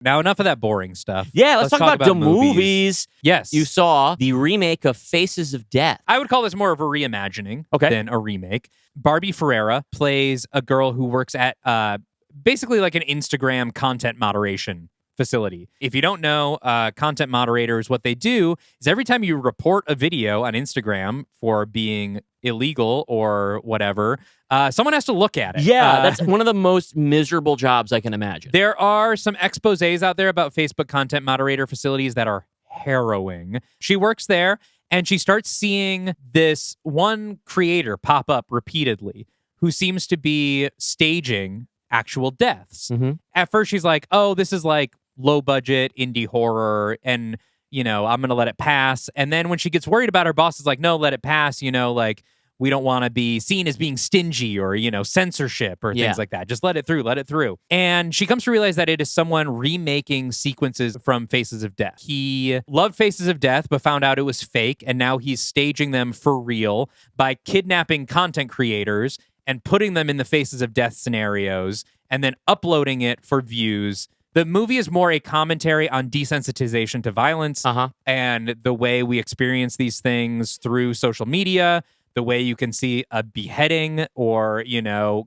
Now, enough of that boring stuff. Yeah, let's talk about the movies. Yes. You saw the remake of Faces of Death. I would call this more of a reimagining than a remake. Barbie Ferreira plays a girl who works at basically like an Instagram content moderation facility. If you don't know, content moderators, what they do is every time you report a video on Instagram for being illegal or whatever, someone has to look at it. Yeah, that's one of the most miserable jobs I can imagine. There are some exposés out there about Facebook content moderator facilities that are harrowing. She works there, and she starts seeing this one creator pop up repeatedly who seems to be staging actual deaths. Mm-hmm. At first, she's like, oh, this is like low budget indie horror, and I'm gonna let it pass. And then when she gets worried about her boss is like, no, let it pass, like we don't want to be seen as being stingy or censorship or things like that. Just let it through. And she comes to realize that it is someone remaking sequences from Faces of Death. He loved Faces of Death but found out it was fake, and now he's staging them for real by kidnapping content creators and putting them in the Faces of Death scenarios and then uploading it for views. The movie is more a commentary on desensitization to violence and the way we experience these things through social media, the way you can see a beheading or,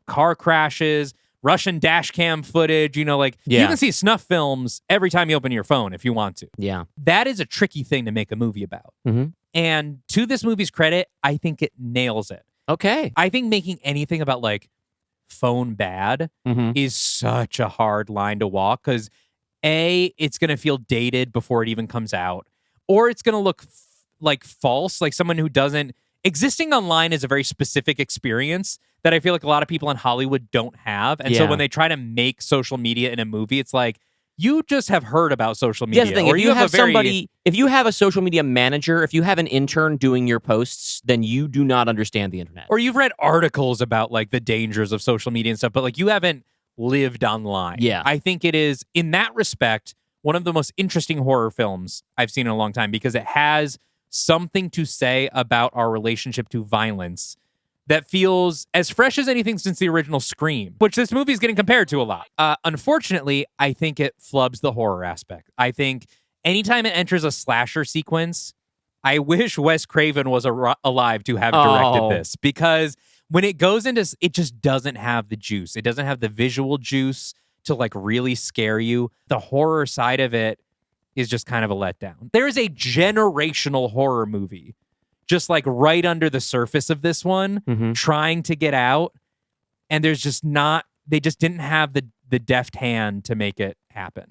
car crashes, Russian dash cam footage, you can see snuff films every time you open your phone if you want to. Yeah. That is a tricky thing to make a movie about. Mm-hmm. And to this movie's credit, I think it nails it. Okay. I think making anything about phone bad is such a hard line to walk because it's going to feel dated before it even comes out, or it's going to look like false, like someone who doesn't. Existing online is a very specific experience that I feel like a lot of people in Hollywood don't have. And so when they try to make social media in a movie, it's like, you just have heard about social media. Yes, the thing, or if you have a social media manager, if you have an intern doing your posts, then you do not understand the internet. Or you've read articles about the dangers of social media and stuff, but you haven't lived online. Yeah. I think it is, in that respect, one of the most interesting horror films I've seen in a long time because it has something to say about our relationship to violence that feels as fresh as anything since the original Scream, which this movie is getting compared to a lot. Unfortunately, I think it flubs the horror aspect. I think anytime it enters a slasher sequence, I wish Wes Craven was alive to have directed this, because when it goes into, it just doesn't have the juice. It doesn't have the visual juice to really scare you. The horror side of it is just kind of a letdown. There is a generational horror movie just right under the surface of this one, trying to get out. And there's just not, they just didn't have the deft hand to make it happen.